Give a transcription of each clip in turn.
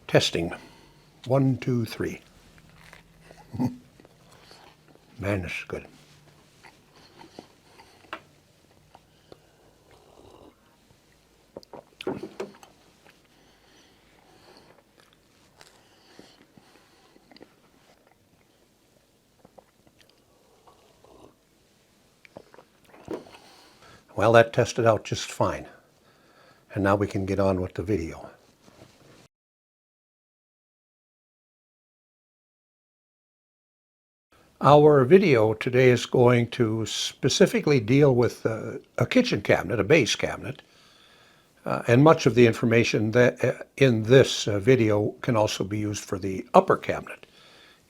Testing. 1, 2, 3. Man, this is good. Well, that tested out just fine. And now we can get on with the video. Our video today is going to specifically deal with a kitchen cabinet, a base cabinet, and much of the information that in this video can also be used for the upper cabinet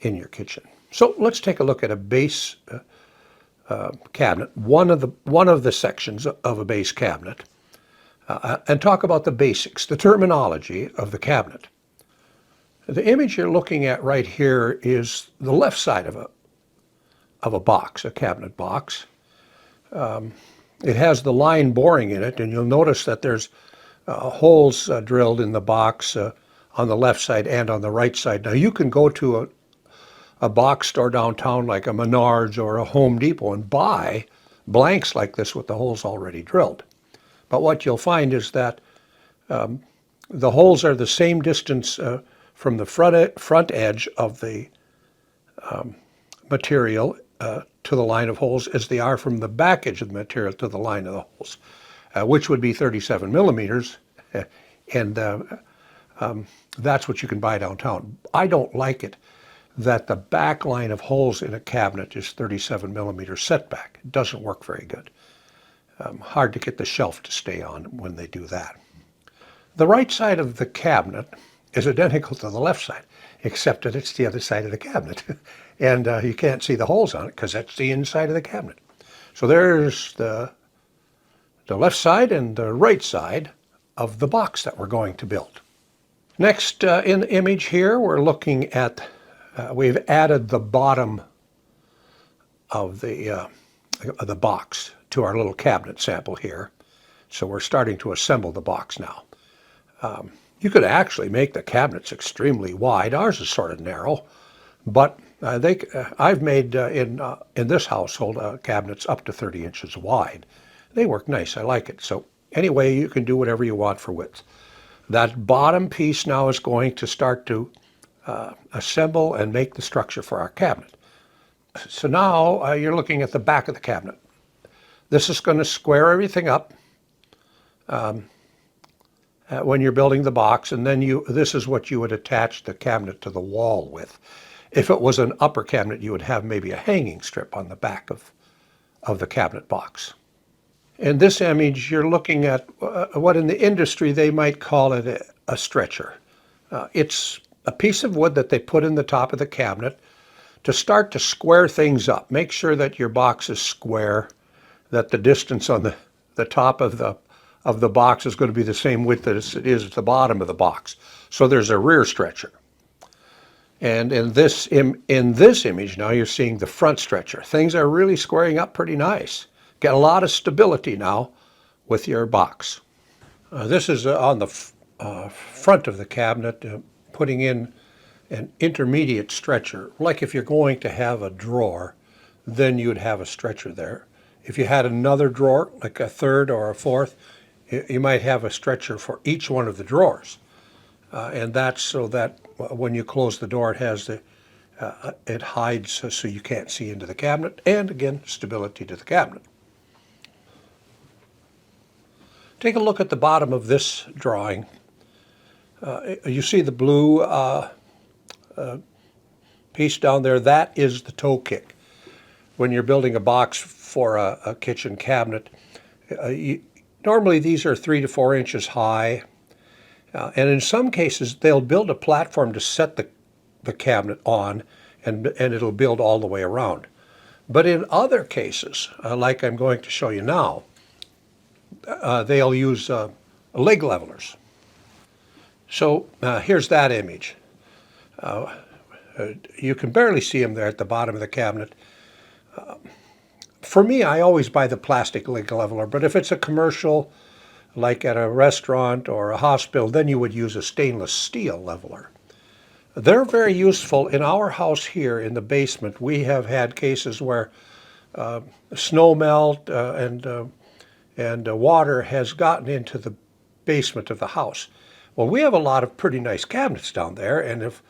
in your kitchen. So let's take a look at a base cabinet, one of the sections of a base cabinet, and talk about the basics, the terminology of the cabinet. The image you're looking at right here is the left side of a box, a cabinet box. It has the line boring in it, and you'll notice that there's holes drilled in the box on the left side and on the right side. Now you can go to a box store downtown like a Menards or a Home Depot and buy blanks like this with the holes already drilled. But what you'll find is that the holes are the same distance from the front edge of the material to the line of holes as they are from the back edge of the material to the line of the holes, which would be 37 millimeters, and that's what you can buy downtown. I don't like it that the back line of holes in a cabinet is 37 millimeters setback. It doesn't work very good. Hard to get the shelf to stay on when they do that. The right side of the cabinet is identical to the left side, except that it's the other side of the cabinet. And you can't see the holes on it because that's the inside of the cabinet. So there's the left side and the right side of the box that we're going to build. Next, in the image here, we're looking at, we've added the bottom of the box to our little cabinet sample here. So we're starting to assemble the box now. You could actually make the cabinets extremely wide. Ours is sort of narrow, but I've made in this household cabinets up to 30 inches wide. They work nice. I like it. So anyway, you can do whatever you want for width. That bottom piece now is going to start to assemble and make the structure for our cabinet. So now you're looking at the back of the cabinet. This is going to square everything up when you're building the box, and then this is what you would attach the cabinet to the wall with. If it was an upper cabinet, you would have maybe a hanging strip on the back of the cabinet box. In this image, you're looking at what in the industry they might call it a stretcher. It's a piece of wood that they put in the top of the cabinet to start to square things up. Make sure that your box is square, that the distance on the top of the box is going to be the same width as it is at the bottom of the box. So there's a rear stretcher. And in this image now, you're seeing the front stretcher. Things are really squaring up pretty nice. Get a lot of stability now with your box. This is on the front of the cabinet, putting in an intermediate stretcher. Like if you're going to have a drawer, then you'd have a stretcher there. If you had another drawer, like a third or a fourth, you might have a stretcher for each one of the drawers. And that's so that when you close the door, it hides so you can't see into the cabinet, and again, stability to the cabinet. Take a look at the bottom of this drawing. You see the blue piece down there? That is the toe kick. When you're building a box for a kitchen cabinet, normally these are 3 to 4 inches high. And in some cases, they'll build a platform to set the cabinet on, and it'll build all the way around. But in other cases, like I'm going to show you now, they'll use leg levelers. So here's that image. You can barely see them there at the bottom of the cabinet. For me, I always buy the plastic leg leveler, but if it's a commercial like at a restaurant or a hospital, then you would use a stainless steel leveler. They're very useful. In our house here in the basement, we have had cases where snow melt and water has gotten into the basement of the house. Well, we have a lot of pretty nice cabinets down there, and if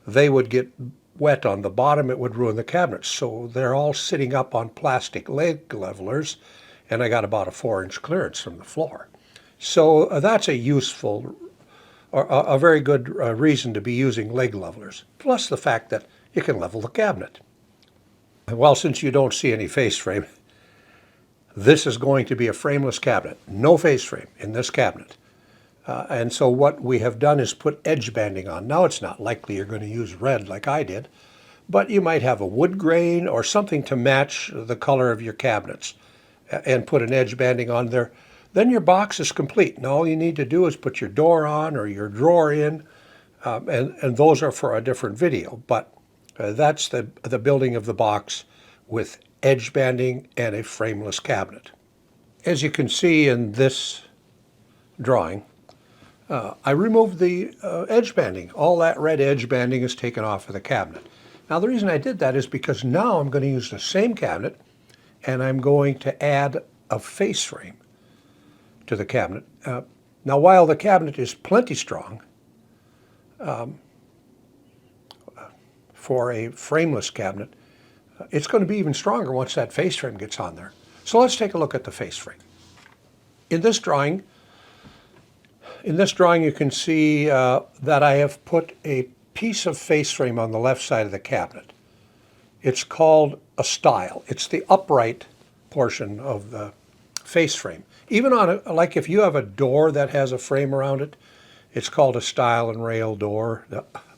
they would get wet on the bottom, it would ruin the cabinets. So they're all sitting up on plastic leg levelers, and I got about a 4-inch clearance from the floor. So that's a useful, or a very good reason to be using leg levelers, plus the fact that you can level the cabinet. Well, since you don't see any face frame, this is going to be a frameless cabinet. No face frame in this cabinet. And so what we have done is put edge banding on. Now it's not likely you're going to use red like I did, but you might have a wood grain or something to match the color of your cabinets and put an edge banding on there. Then your box is complete. Now all you need to do is put your door on or your drawer in, and those are for a different video. But that's the building of the box with edge banding and a frameless cabinet. As you can see in this drawing, I removed the edge banding. All that red edge banding is taken off of the cabinet. Now the reason I did that is because now I'm going to use the same cabinet and I'm going to add a face frame to the cabinet. Now while the cabinet is plenty strong, for a frameless cabinet, it's going to be even stronger once that face frame gets on there. So let's take a look at the face frame. In this drawing you can see that I have put a piece of face frame on the left side of the cabinet. It's called a stile. It's the upright portion of the face frame. Even on like if you have a door that has a frame around it, it's called a stile and rail door.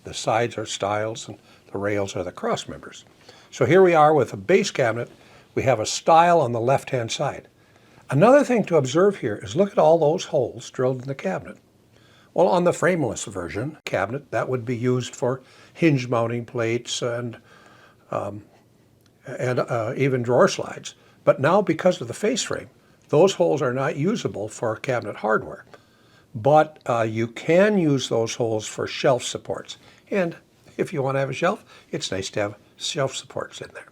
The sides are stiles and the rails are the cross members. So here we are with a base cabinet. We have a stile on the left-hand side. Another thing to observe here is look at all those holes drilled in the cabinet. Well, on the frameless version cabinet, that would be used for hinge mounting plates and even drawer slides. But now because of the face frame, those holes are not usable for cabinet hardware. But you can use those holes for shelf supports. And if you want to have a shelf, it's nice to have shelf supports in there.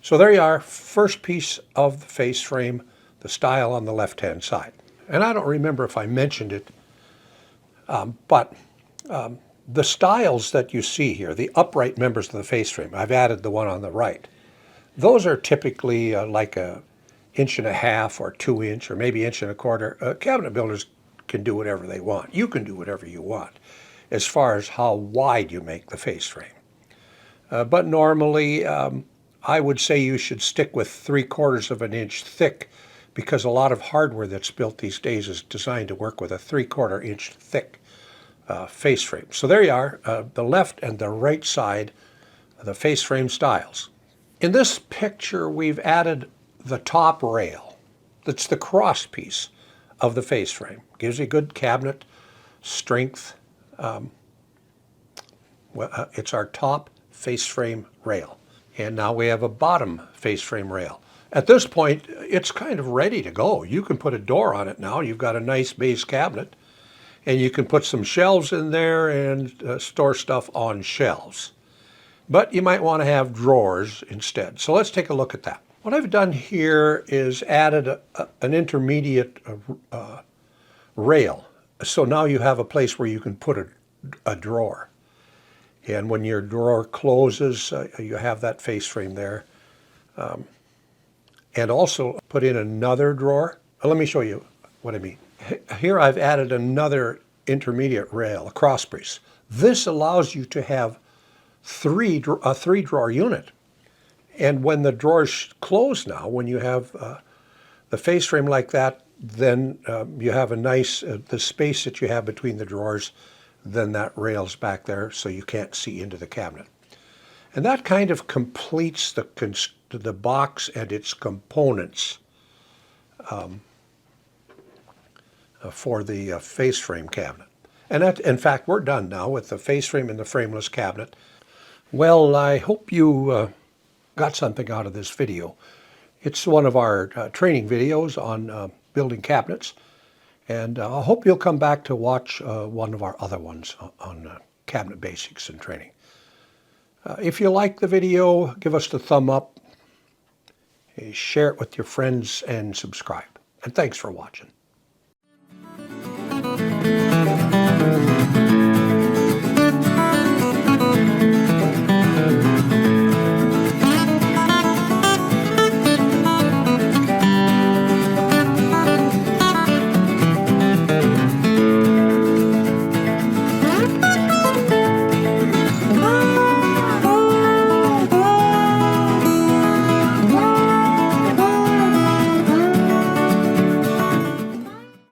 So there you are, first piece of the face frame, the stile on the left-hand side. And I don't remember if I mentioned it, but the stiles that you see here, the upright members of the face frame, I've added the one on the right. Those are typically like 1.5 inches or 2 inch or maybe 1.25 inches. Cabinet builders can do whatever they want. You can do whatever you want as far as how wide you make the face frame. But normally, I would say you should stick with 3/4 inch thick because a lot of hardware that's built these days is designed to work with a 3/4 inch thick face frame. So there you are, the left and the right side of the face frame stiles. In this picture, we've added the top rail. That's the cross piece of the face frame. Gives you good cabinet strength. It's our top face frame rail. And now we have a bottom face frame rail. At this point, it's kind of ready to go. You can put a door on it now. You've got a nice base cabinet. And you can put some shelves in there and store stuff on shelves. But you might want to have drawers instead. So let's take a look at that. What I've done here is added an intermediate rail. So now you have a place where you can put a drawer. And when your drawer closes, you have that face frame there. And also put in another drawer. Let me show you what I mean. Here I've added another intermediate rail, a cross brace. This allows you to have a 3-drawer unit. And when the drawers close now, when you have the face frame like that, then you have a nice, the space that you have between the drawers, then that rail's back there so you can't see into the cabinet. And that kind of completes the box and its components for the face frame cabinet. And that, in fact, we're done now with the face frame and the frameless cabinet. Well, I hope you got something out of this video. It's one of our training videos on building cabinets. And I hope you'll come back to watch one of our other ones on cabinet basics and training. If you like the video, give us the thumb up, share it with your friends, and subscribe. And thanks for watching.